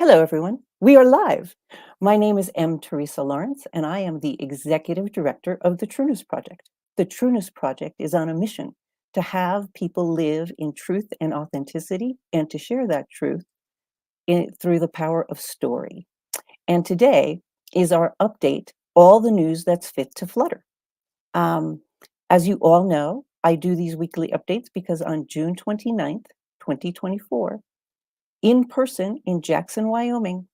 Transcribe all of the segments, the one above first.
Hello, everyone. We are live. My name is Teresa Lawrence, and I am the Executive Director of the Trueness Project. The Trueness Project is on a mission to have people live in truth and authenticity and to share that truth through the power of story. And today is our update, all the news that's fit to Flutter. As you all know, I do these weekly updates because on June 29th, 2024, in person in Jackson, Wyoming,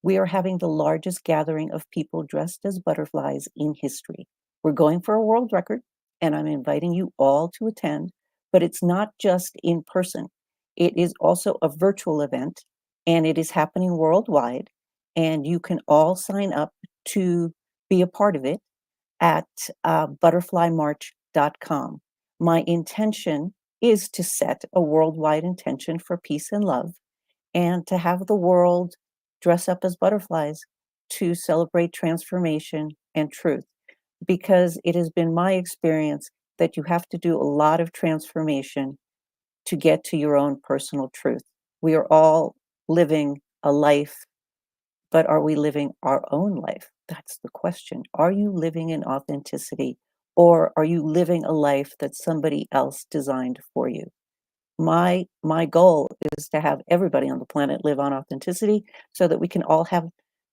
we are having the largest gathering of people dressed as butterflies in history. We're going for a world record, and I'm inviting you all to attend, but it's not just in person. It is also a virtual event, and it is happening worldwide, and you can all sign up to be a part of it at butterflymarch.com. My intention is to set a worldwide intention for peace and love, and to have the world dress up as butterflies to celebrate transformation and truth. Because it has been my experience that you have to do a lot of transformation to get to your own personal truth. We are all living a life, but are we living our own life? That's the question. Are you living in authenticity, or are you living a life that somebody else designed for you? My goal is to have everybody on the planet live on authenticity so that we can all have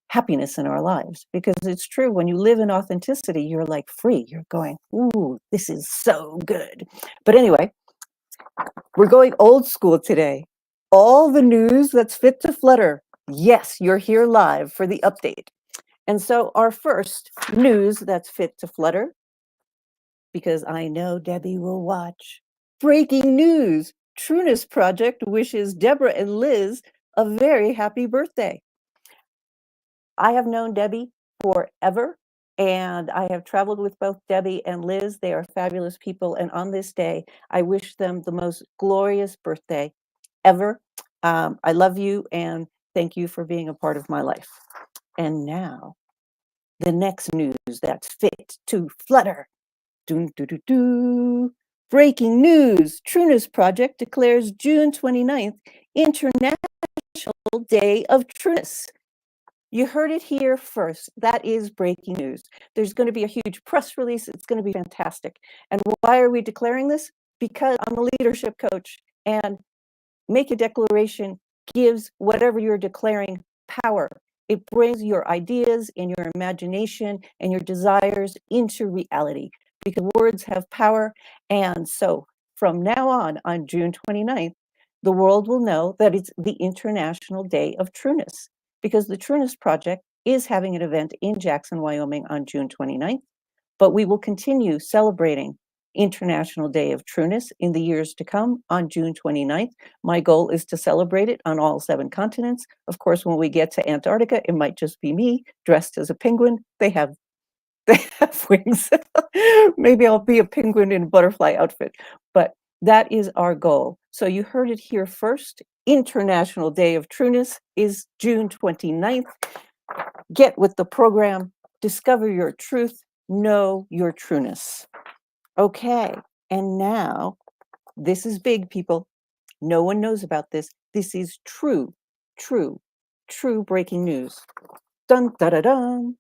happiness in our lives. Because it's true, when you live in authenticity, you're like free. You're going, ooh, this is so good. But anyway, we're going old school today. All the news that's fit to Flutter. Yes, you're here live for the update. And so our first news that's fit to Flutter, because I know Debbie will watch. Breaking news. Trueness Project wishes Deborah and Liz a very happy birthday. I have known Debbie forever, and I have traveled with both Debbie and Liz. They are fabulous people, and on this day, I wish them the most glorious birthday ever. I love you, and thank you for being a part of my life. And now, the next news that's fit to Flutter. Doo, doo, doo, doo. Breaking news. Trueness Project declares June 29th International Day of Trueness. You heard it here first. That is breaking news. There's going to be a huge press release. It's going to be fantastic. And why are we declaring this? Because I'm a leadership coach, and make a declaration gives whatever you're declaring power. It brings your ideas and your imagination and your desires into reality, because words have power. And so from now on June 29th, the world will know that it's the International Day of Trueness, because the Trueness Project is having an event in Jackson, Wyoming on June 29th, but we will continue celebrating International Day of Trueness in the years to come on June 29th. My goal is to celebrate it on all 7 continents. Of course, when we get to Antarctica, it might just be me dressed as a penguin. They have wings. Maybe I'll be a penguin in a butterfly outfit, but that is our goal. So you heard it here first. International Day of Trueness is June 29th. Get with the program, discover your truth, know your trueness. Okay, and now, this is big, people. No one knows about this. This is true breaking news. Dun, da, da, dun.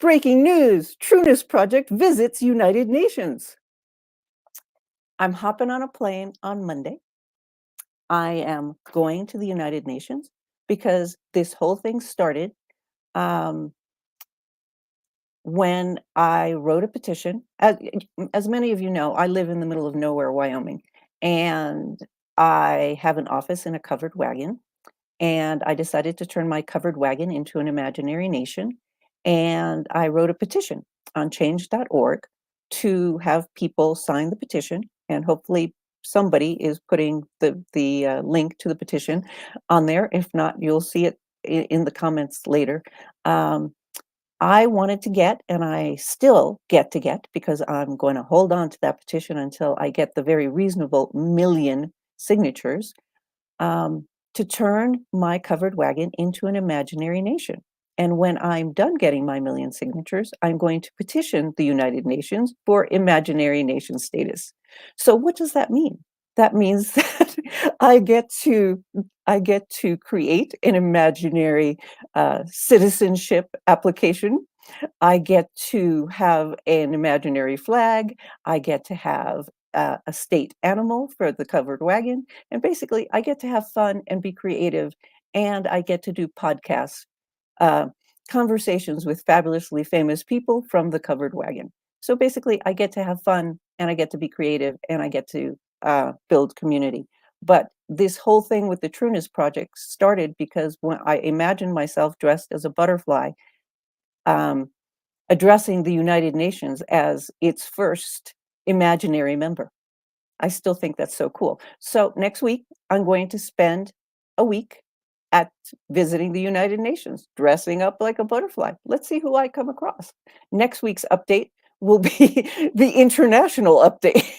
Breaking news, Trueness Project visits United Nations. I'm hopping on a plane on Monday. I am going to the United Nations because this whole thing started when I wrote a petition. As many of you know, I live in the middle of nowhere, Wyoming, and I have an office in a covered wagon, and I decided to turn my covered wagon into an imaginary nation, and I wrote a petition on change.org to have people sign the petition, and hopefully somebody is putting the link to the petition on there. If not, you'll see it in the comments later. I wanted to get, and I still get to get, because I'm going to hold on to that petition until I get the very reasonable 1 million signatures, to turn my covered wagon into an imaginary nation. And when I'm done getting my 1 million signatures, I'm going to petition the United Nations for imaginary nation status. So what does that mean? That means that I get to create an imaginary citizenship application. I get to have an imaginary flag. I get to have a state animal for the covered wagon. And basically, I get to have fun and be creative. And I get to do podcasts, uh, conversations with fabulously famous people from the covered wagon. So basically, I get to have fun and I get to be creative and I get to build community. But this whole thing with the Trueness Project started because when I imagined myself dressed as a butterfly, um, addressing the United Nations as its first imaginary member. I still think that's so cool. So next week, I'm going to spend a week at visiting the United Nations, dressing up like a butterfly. Let's see who I come across. Next week's update will be the international update.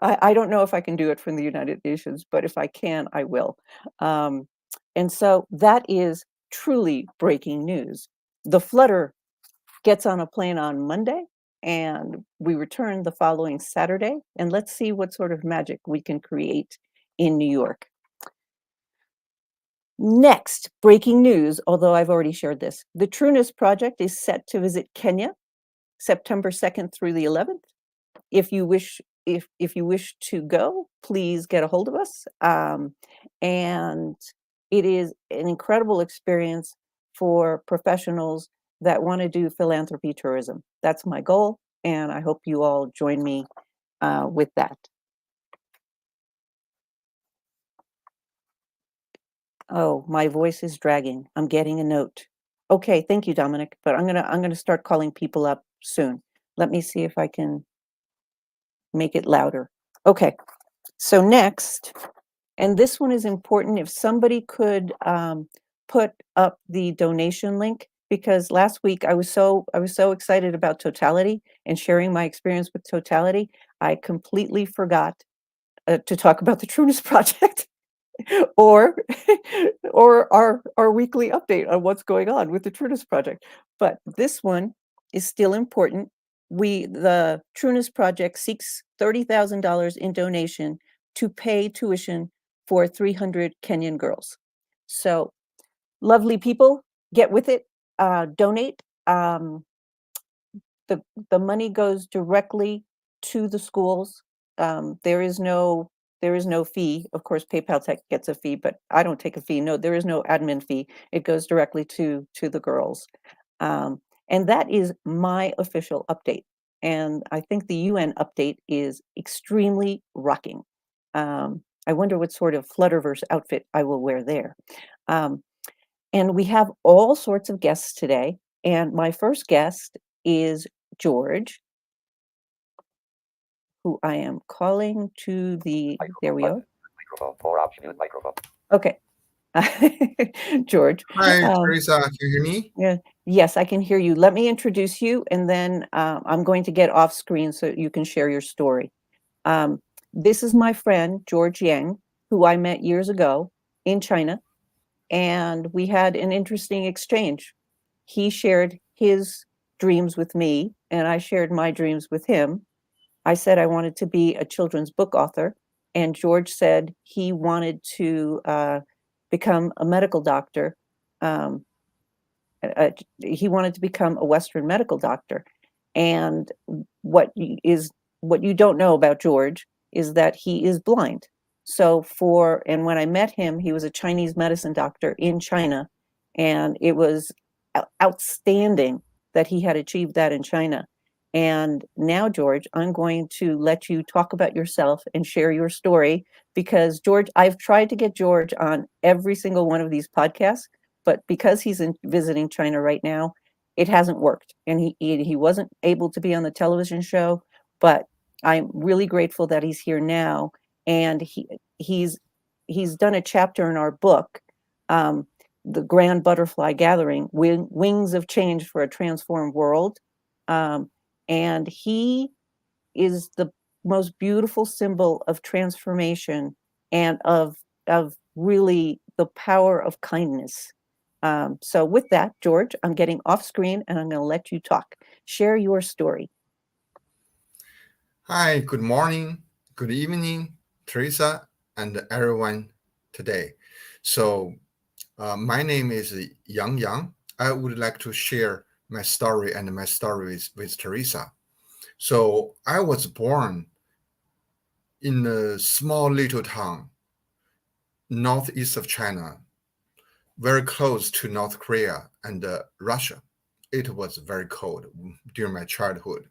I don't know if I can do it from the United Nations, but if I can, I will. And so that is truly breaking news. The Flutter gets on a plane on Monday, and we return the following Saturday, and let's see what sort of magic we can create in New York. Next, breaking news, although I've already shared this. The Trueness Project is set to visit Kenya, September 2nd through the 11th. If you wish to go, please get a hold of us. And it is an incredible experience for professionals that want to do philanthropy tourism. That's my goal, and I hope you all join me with that. Oh, my voice is dragging. I'm getting a note. Okay, thank you, Dominic. But I'm gonna start calling people up soon. Let me see if I can make it louder. Okay, so next, and this one is important. If somebody could put up the donation link, because last week I was so excited about Totality and sharing my experience with Totality, I completely forgot to talk about the Trueness Project. or our weekly update on what's going on with the Trueness Project. But this one is still important. The Trueness Project seeks $30,000 in donation to pay tuition for 300 Kenyan girls. So lovely people, get with it, donate. The money goes directly to the schools. There is no fee. Of course, PayPal gets a fee, but I don't take a fee. No, there is no admin fee. It goes directly to the girls. And that is my official update. And I think the UN update is extremely rocking. I wonder what sort of Flutterverse outfit I will wear there. And we have all sorts of guests today. And my first guest is George, who I am calling to the, there we go. Microphone, 4 option, mute microphone. Okay. George. Hi, Teresa, can you hear me? Yeah, yes, I can hear you. Let me introduce you, and then I'm going to get off screen so you can share your story. This is my friend, George Yang, who I met years ago in China, and we had an interesting exchange. He shared his dreams with me, and I shared my dreams with him. I said I wanted to be a children's book author, and George said he wanted to become a medical doctor. He wanted to become a Western medical doctor. And what you don't know about George is that he is blind. So and when I met him, he was a Chinese medicine doctor in China, and it was outstanding that he had achieved that in China. And now, George, I'm going to let you talk about yourself and share your story, because George, I've tried to get George on every single one of these podcasts, but because he's visiting China right now, it hasn't worked. And he wasn't able to be on the television show, but I'm really grateful that he's here now. And he's done a chapter in our book, The Grand Butterfly Gathering, Wings of Change for a Transformed World. And he is the most beautiful symbol of transformation and of really the power of kindness. So with that, George, I'm getting off screen and I'm going to let you talk. Share your story. Hi, good morning, good evening, Teresa, and everyone today. So, my name is Yang. I would like to share my story and my stories with Teresa. So, I was born in a small little town northeast of China, very close to North Korea and Russia. It was very cold during my childhood.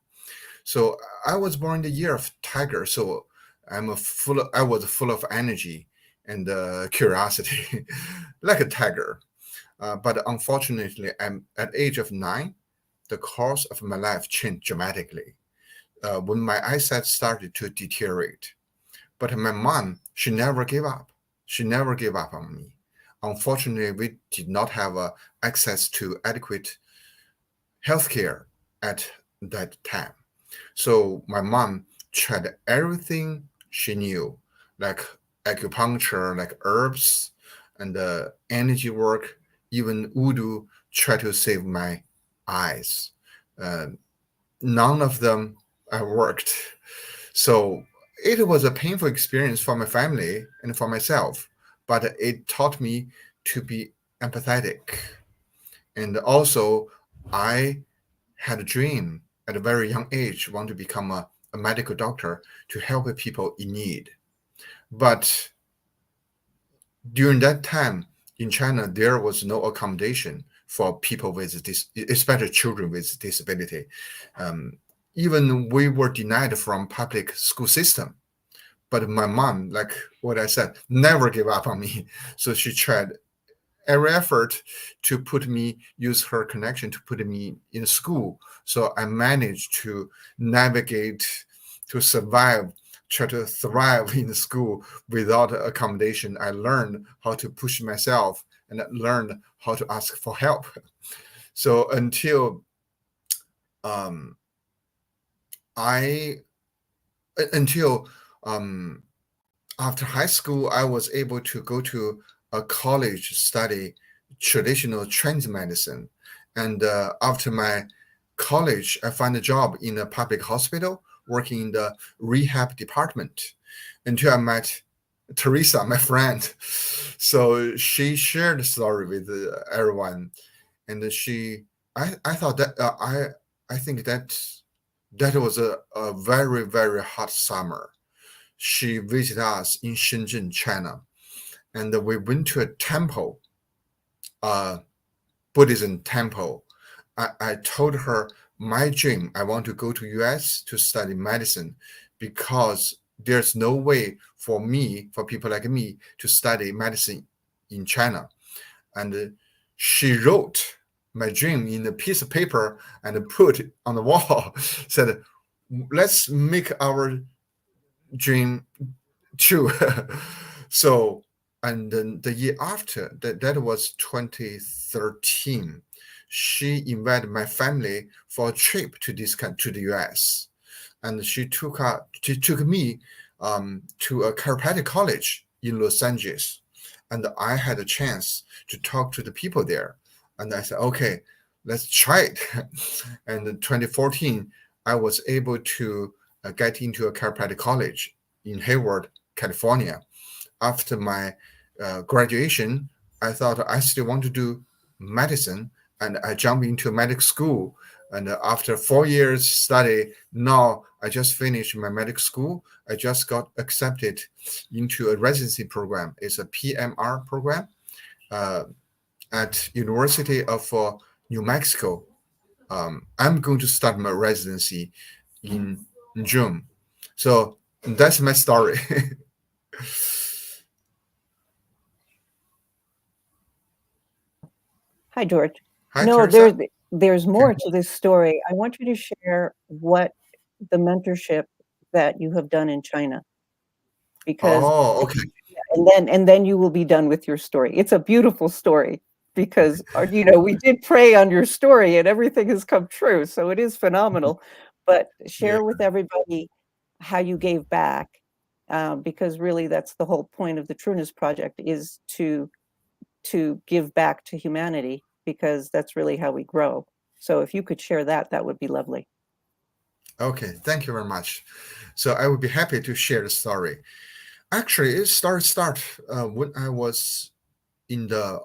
So I was born in the year of tiger. So I was full of energy and curiosity, like a tiger. But unfortunately, I'm at the age of 9. The course of my life changed dramatically when my eyesight started to deteriorate. But my mom, she never gave up. She never gave up on me. Unfortunately, we did not have access to adequate healthcare at that time. So my mom tried everything she knew, like acupuncture, like herbs, and energy work, even voodoo, tried to save my eyes. Uh, None of them worked. So it was a painful experience for my family and for myself, but it taught me to be empathetic. And also, I had a dream at a very young age, want to become a medical doctor to help people in need. But during that time in China, there was no accommodation for people with this, especially children with disability. Um, Even we were denied from public school system. But my mom, like what I said, never gave up on me. So she tried every effort to use her connection to put me in school. So I managed to navigate, to survive, try to thrive in the school without accommodation. I learned how to push myself and I learned how to ask for help. So um, I until after high school, I was able to go to a college study traditional Chinese medicine. And after my college, I found a job in a public hospital working in the rehab department until I met Teresa, my friend. So she shared the story with everyone. And I thought that, I think that was a very, very hot summer. She visited us in Shenzhen, China, and we went to a temple, a Buddhism temple. I told her my dream. I want to go to US to study medicine because there's no way for me, for people like me, to study medicine in China. And she wrote my dream in a piece of paper and put it on the wall. Said, "Let's make our dream true." So, and then the year after, that was 2013, she invited my family for a trip to to the US. And she took me to a chiropractic college in Los Angeles. And I had a chance to talk to the people there. And I said, okay, let's try it. And in 2014, I was able to get into a chiropractic college in Hayward, California. After my graduation, I thought I still want to do medicine, and I jumped into medical school. And after 4 years study, now I just finished my medical school. I just got accepted into a residency program. It's a PMR program at University of New Mexico. I'm going to start my residency in June. So that's my story. Hi, George. Hi, No, Teresa. there's more to this story. I want you to share what the mentorship that you have done in China, because Oh, okay. and then you will be done with your story. It's a beautiful story because we did pray on your story and everything has come true. So it is phenomenal. But Yeah. share with everybody how you gave back, because really that's the whole point of the Trueness Project, is to give back to humanity, because that's really how we grow. So if you could share that, that would be lovely. Okay. Thank you very much. So I would be happy to share the story. Actually, it started when I was in the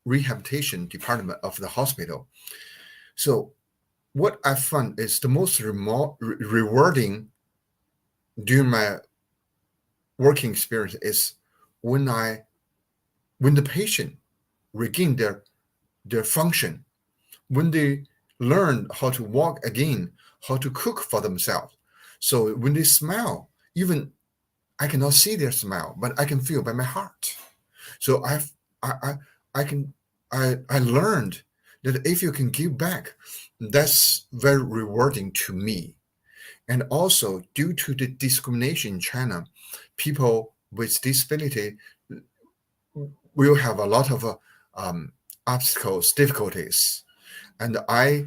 rehabilitation department of the hospital. So what I found is the most rewarding during my working experience is when the patient regain their function, when they learn how to walk again, how to cook for themselves. So when they smile, even I cannot see their smile, but I can feel by my heart. So I learned that if you can give back, that's very rewarding to me. And also, due to the discrimination in China, people with disability will have a lot of obstacles, difficulties. And I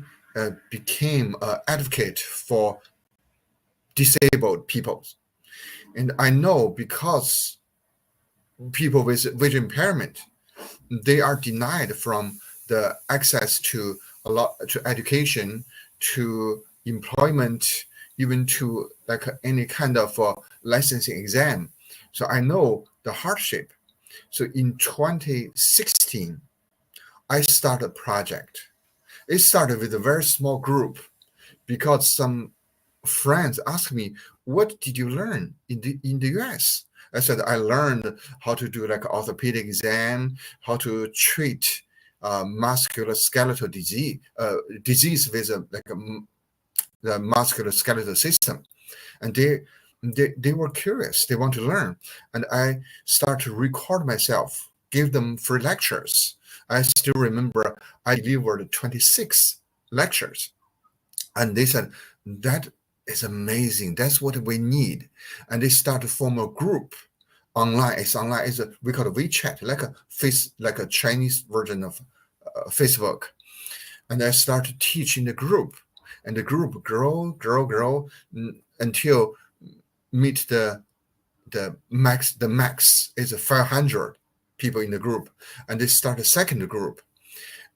became an advocate for disabled people. And I know because people with vision impairment, they are denied from the access to education, to employment, even to like any kind of licensing exam. So I know the hardship. So in 2016, I started a project. It started with a very small group because some friends asked me, "What did you learn in the US?" I said, "I learned how to do like orthopedic exam, how to treat musculoskeletal disease with the musculoskeletal system." And they were curious. They want to learn, and I start to record myself, give them free lectures. I still remember I delivered 26 lectures, and they said that is amazing. That's what we need. And they start to form a group online. It's online. We call it WeChat, like a Chinese version of Facebook. And I start to teach in the group, and the group grow until meet the max. The max is 500 people in the group, and they start a second group.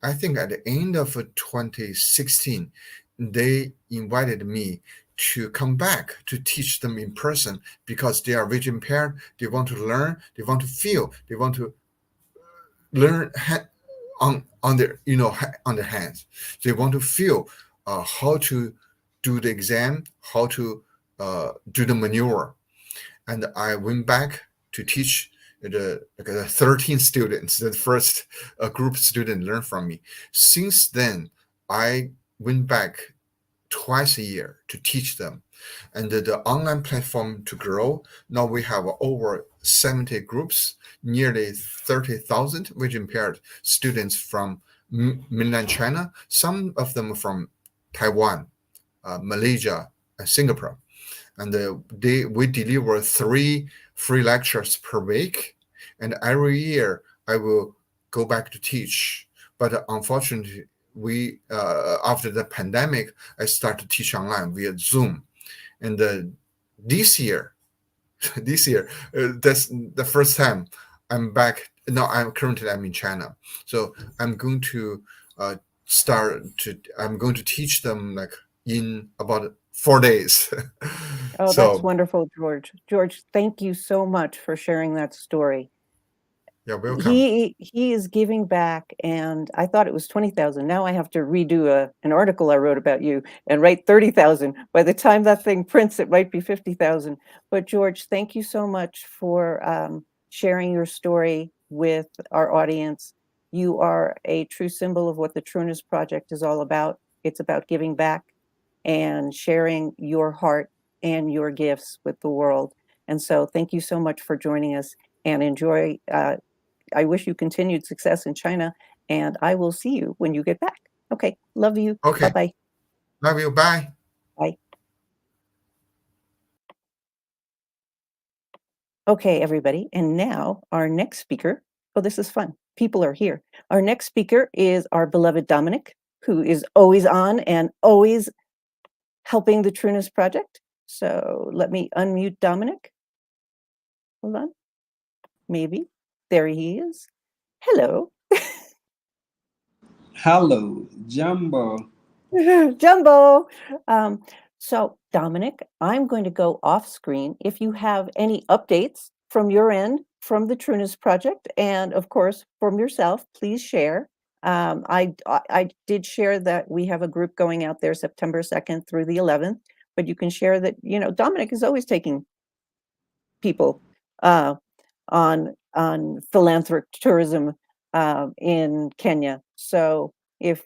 I think at the end of 2016, they invited me to come back to teach them in person because they are vision impaired. They want to learn. They want to feel. They want to learn on their on their hands. They want to feel how to do the exam, how to do the maneuver. And I went back to teach the 13 students. The first group student learned from me. Since then, I went back twice a year to teach them, and the online platform to grow. Now we have over 70 groups, nearly 30,000 vision impaired students from mainland China. Some of them from Taiwan, Malaysia, and Singapore. And we deliver 3 free lectures per week, and every year I will go back to teach. But unfortunately, we after the pandemic, I started to teach online via Zoom, and this year, that's the first time I'm back. No, I'm in China, so I'm going to I'm going to teach them like in about 4 days. Oh, that's So wonderful, George. George, thank you so much for sharing that story. yeah, welcome. He is giving back, and I thought it was 20,000. Now I have to redo an article I wrote about you and write 30,000. By the time that thing prints, it might be 50,000. But George, thank you so much for sharing your story with our audience. You are a true symbol of what the Trueness Project is all about. It's about giving back and sharing your heart and your gifts with the world. And so thank you so much for joining us, and enjoy. I wish you continued success in China, and I will see you when you get back. Okay, love you. Okay, Bye-bye. love you. Bye. Bye. Okay, everybody, and now our next speaker. Oh, this is fun. People are here. Our next speaker is our beloved Dominic, who is always on and always helping the Trueness Project. So let me unmute Dominic. Hold on. Maybe. There he is. Hello. Hello, Jumbo. Jumbo. So Dominic, I'm going to go off screen. If you have any updates from your end, from the Trueness Project, and of course, from yourself, please share. I did share that we have a group going out there September 2nd through the 11th, but you can share that, Dominic is always taking people on philanthropic tourism in Kenya. So if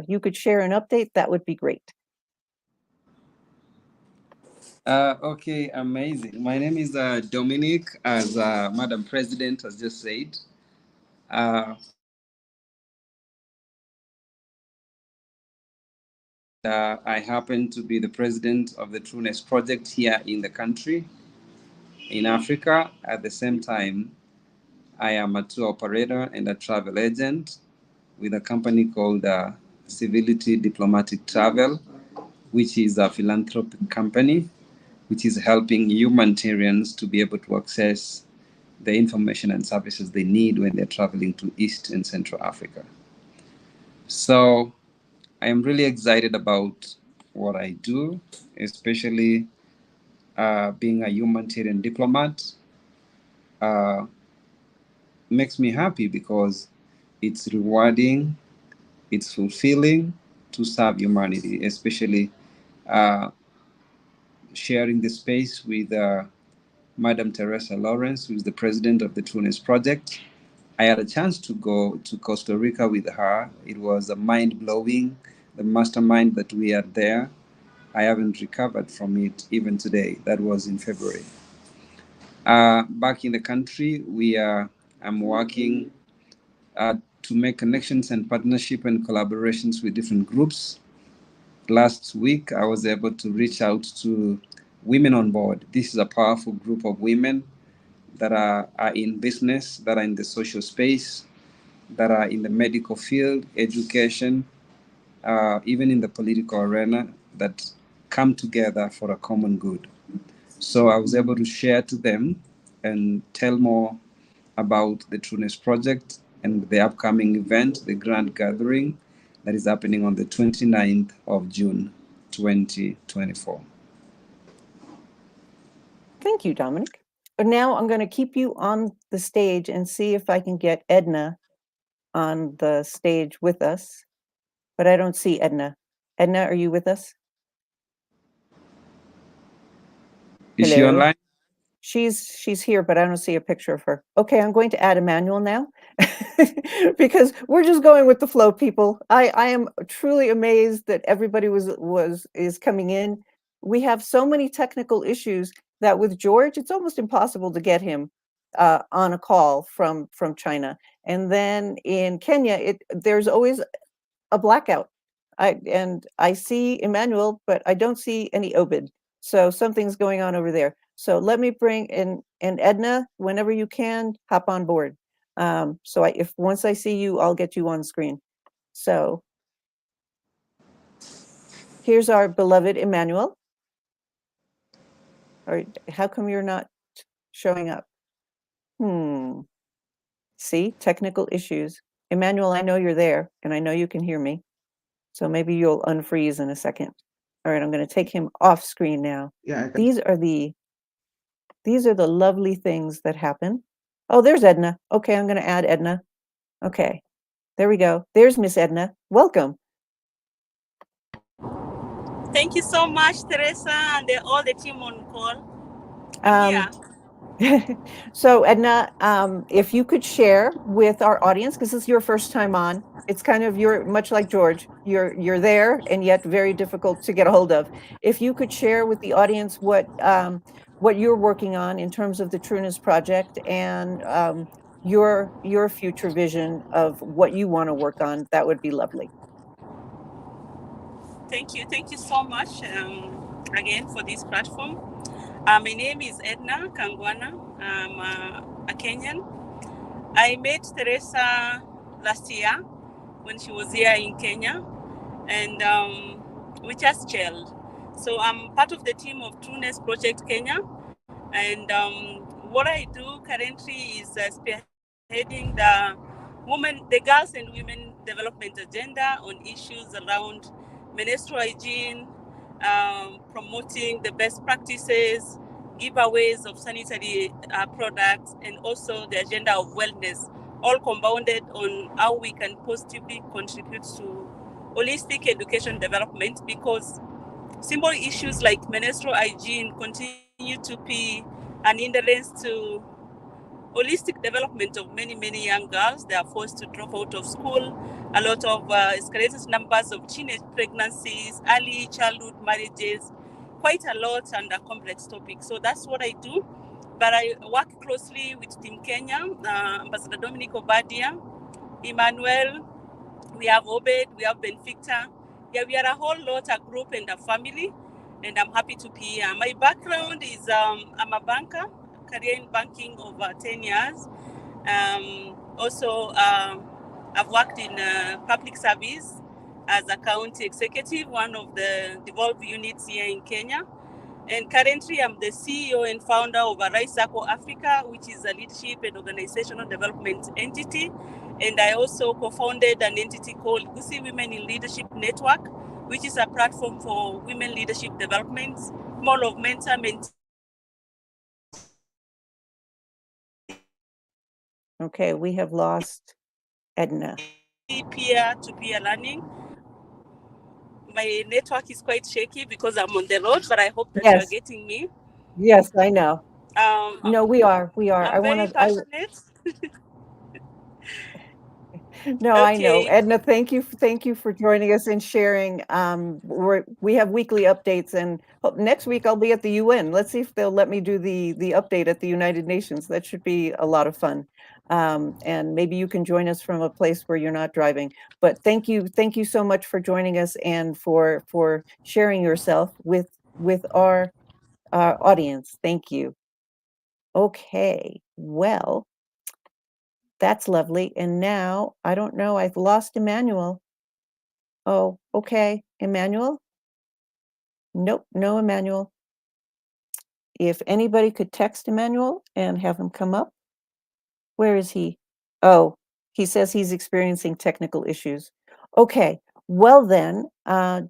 you could share an update, that would be great. Okay, amazing. My name is Dominic, as Madam President has just said. I happen to be the president of the Trueness Project here in the country, in Africa. At the same time, I am a tour operator and a travel agent with a company called Civility Diplomatic Travel, which is a philanthropic company which is helping humanitarians to be able to access the information and services they need when they're traveling to East and Central Africa. So I am really excited about what I do, especially being a humanitarian diplomat. Makes me happy because it's rewarding, it's fulfilling to serve humanity, especially sharing the space with Madam Teresa Lawrence, who is the president of the Trueness Project. I had a chance to go to Costa Rica with her. It was a mind-blowing, the mastermind that we had there. I haven't recovered from it even today. That was in February. Back in the country, I'm working to make connections and partnership and collaborations with different groups. Last week, I was able to reach out to Women on Board. This is a powerful group of women that are in business, that are in the social space, that are in the medical field, education, even in the political arena, that come together for a common good. So I was able to share to them and tell more about the Trueness Project and the upcoming event, the Grand Gathering, that is happening on the 29th of June, 2024. Thank you, Dominic. But now I'm going to keep you on the stage and see if I can get Edna on the stage with us. But I don't see Edna. Edna, are you with us? Is she online? She's here, but I don't see a picture of her. Okay, I'm going to add Emmanuel now because we're just going with the flow, people. I am truly amazed that everybody is coming in. We have so many technical issues that with George, it's almost impossible to get him on a call from China. And then in Kenya, there's always a blackout. I see Emmanuel, but I don't see any Obid. So something's going on over there. So let me bring in, and Edna, whenever you can, hop on board. So if once I see you, I'll get you on screen. So here's our beloved Emmanuel. Or how come you're not showing up? See, technical issues. Emmanuel, I know you're there, and I know you can hear me. So maybe you'll unfreeze in a second. All right, I'm going to take him off screen now. Yeah. These are the lovely things that happen. Oh, there's Edna. Okay, I'm going to add Edna. Okay, there we go. There's Miss Edna. Welcome. Thank you so much, Teresa, and all the team on call. So Edna, if you could share with our audience, because this is your first time on, it's kind of, you're much like George, you're there and yet very difficult to get a hold of. If you could share with the audience what you're working on in terms of the Trueness Project and your future vision of what you want to work on, that would be lovely. Thank you so much again for this platform. My name is Edna Kangwana. I'm a Kenyan. I met Teresa last year when she was here in Kenya, and we just chilled. So I'm part of the team of Trueness Project Kenya, and what I do currently is spearheading the girls and women development agenda on issues around menstrual hygiene, promoting the best practices, giveaways of sanitary products, and also the agenda of wellness, all compounded on how we can positively contribute to holistic education development, because simple issues like menstrual hygiene continue to be an hindrance to holistic development of many young girls. They are forced to drop out of school. A lot of escalated numbers of teenage pregnancies, early childhood marriages, quite a lot, and a complex topic. So that's what I do. But I work closely with Team Kenya, Ambassador Dominic Obadia, Emmanuel, we have Obed, we have Benficta. Yeah, we are a whole lot, a group and a family, and I'm happy to be here. My background is I'm a banker, career in banking over 10 years. Also, I've worked in public service as a county executive, one of the devolved units here in Kenya. And currently, I'm the CEO and founder of Arise Circle Africa, which is a leadership and organizational development entity. And I also co-founded an entity called Gusi Women in Leadership Network, which is a platform for women leadership development, more of mentor mentee. Okay, we have lost Edna. Peer-to-peer learning. My network is quite shaky because I'm on the road, but I hope that you're getting me. Yes, I know. No, we are. I'm very passionate. No, Okay. I know. Edna, thank you for joining us and sharing. We have weekly updates, and next week I'll be at the UN. Let's see if they'll let me do the update at the United Nations. That should be a lot of fun. And maybe you can join us from a place where you're not driving. But thank you so much for joining us and for sharing yourself with our audience. Thank you. Okay, well, that's lovely. And now, I don't know, I've lost Emmanuel. Oh, okay. Emmanuel? Nope, no Emmanuel. If anybody could text Emmanuel and have him come up. Where is he? Oh, he says he's experiencing technical issues. Okay, well then,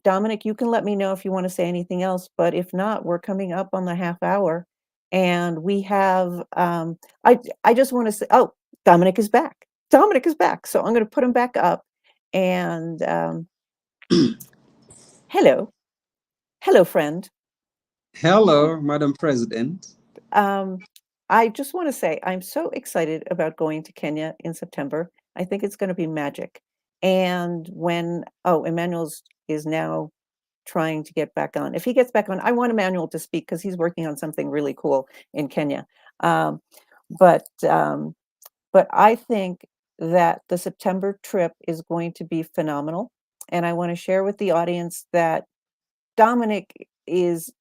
Dominic, you can let me know if you want to say anything else, but if not, we're coming up on the half hour. And we have, I just want to say, oh, Dominic is back. Dominic is back. So I'm going to put him back up. And hello. Hello, friend. Hello, Madam President. I just want to say I'm so excited about going to Kenya in September. I think it's going to be magic. And when, Emmanuel is now trying to get back on. If he gets back on, I want Emmanuel to speak because he's working on something really cool in Kenya. But I think that the September trip is going to be phenomenal. And I want to share with the audience that Dominic he's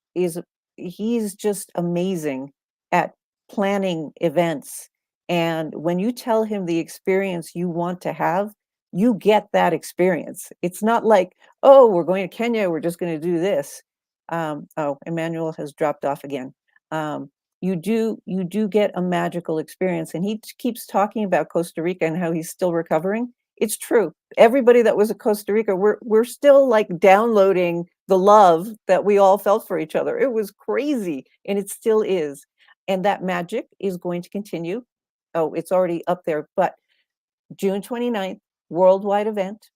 just amazing at planning events. And when you tell him the experience you want to have, you get that experience. It's not like, oh, we're going to Kenya, we're just going to do this. Emmanuel has dropped off again. You do get a magical experience. And he keeps talking about Costa Rica and how he's still recovering. It's true. Everybody that was at Costa Rica, we're still like downloading the love that we all felt for each other. It was crazy, and it still is. And that magic is going to continue. Oh, it's already up there, but June 29th, worldwide event.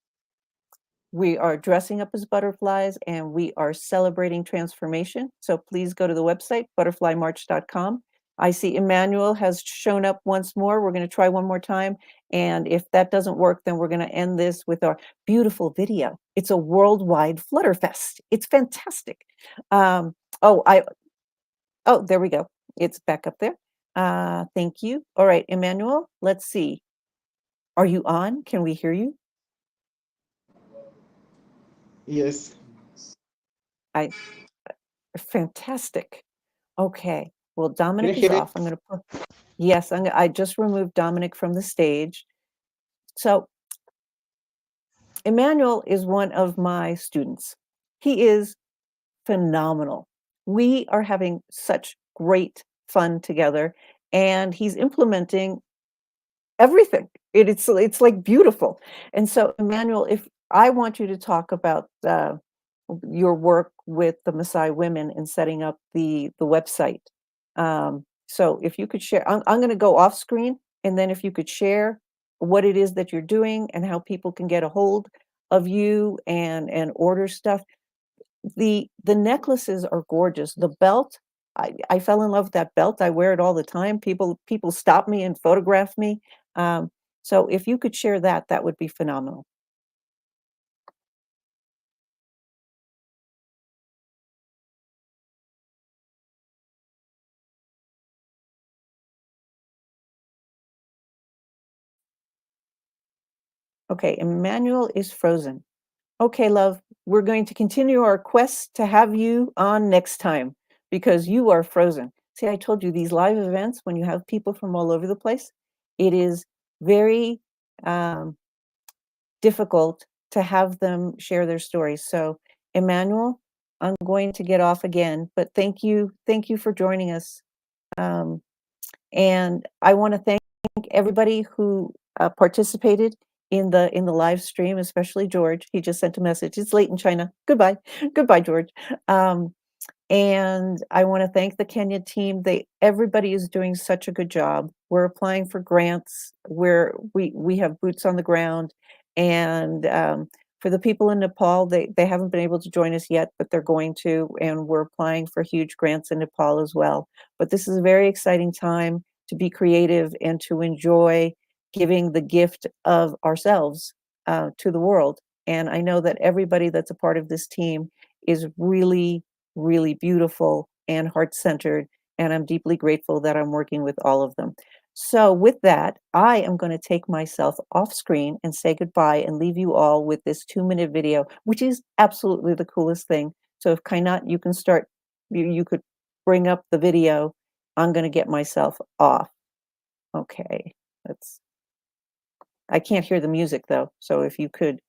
We are dressing up as butterflies and we are celebrating transformation. So please go to the website, butterflymarch.com. I see Emmanuel has shown up once more. We're going to try one more time. And if that doesn't work, then we're going to end this with our beautiful video. It's a worldwide Flutterfest. It's fantastic. There we go. It's back up there. Thank you. All right, Emmanuel, let's see. Are you on? Can we hear you? Yes. Fantastic. Okay. Well, Dominic is off. I'm going to put. Yes, I just removed Dominic from the stage. So Emmanuel is one of my students. He is phenomenal. We are having such great fun together, and he's implementing everything. It's like beautiful. And so, Emmanuel, if I want you to talk about your work with the Maasai women in setting up the website. So if you could share, I'm going to go off screen, and then if you could share what it is that you're doing and how people can get a hold of you and order stuff. The necklaces are gorgeous. The belt, I fell in love with that belt. I wear it all the time. People stop me and photograph me. So if you could share that, that would be phenomenal. Okay, Emmanuel is frozen. Okay, love, we're going to continue our quest to have you on next time because you are frozen. See, I told you these live events, when you have people from all over the place, it is very difficult to have them share their stories. So, Emmanuel, I'm going to get off again, but thank you for joining us. And I want to thank everybody who participated in the live stream, especially George. He just sent a message. It's late in China. Goodbye, goodbye, George. And I want to thank the Kenya team. Everybody is doing such a good job. We're applying for grants where we have boots on the ground. And for the people in Nepal, they haven't been able to join us yet, but they're going to. And we're applying for huge grants in Nepal as well. But this is a very exciting time to be creative and to enjoy giving the gift of ourselves to the world. And I know that everybody that's a part of this team is really, really beautiful and heart-centered, and I'm deeply grateful that I'm working with all of them. So with that, I am going to take myself off screen and say goodbye and leave you all with this 2-minute video, which is absolutely the coolest thing. So if Kainat, you can start, you could bring up the video. I'm going to get myself off. Okay, I can't hear the music though, so if you could.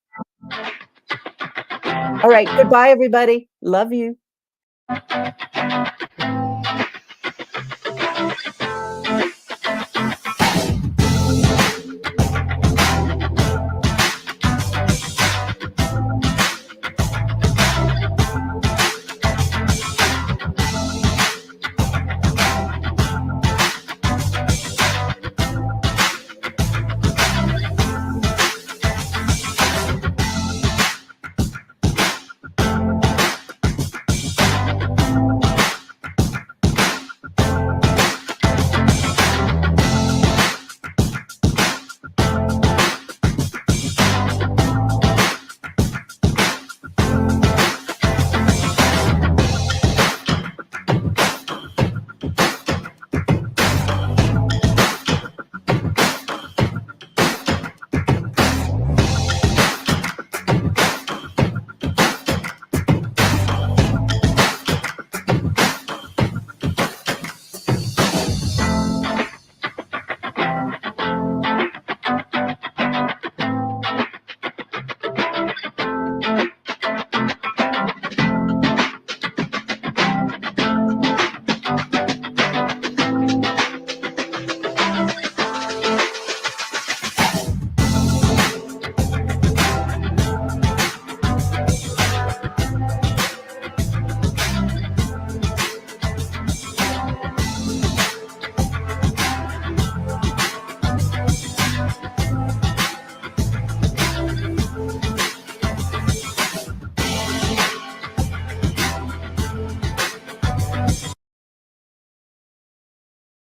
All right, goodbye everybody. Love you.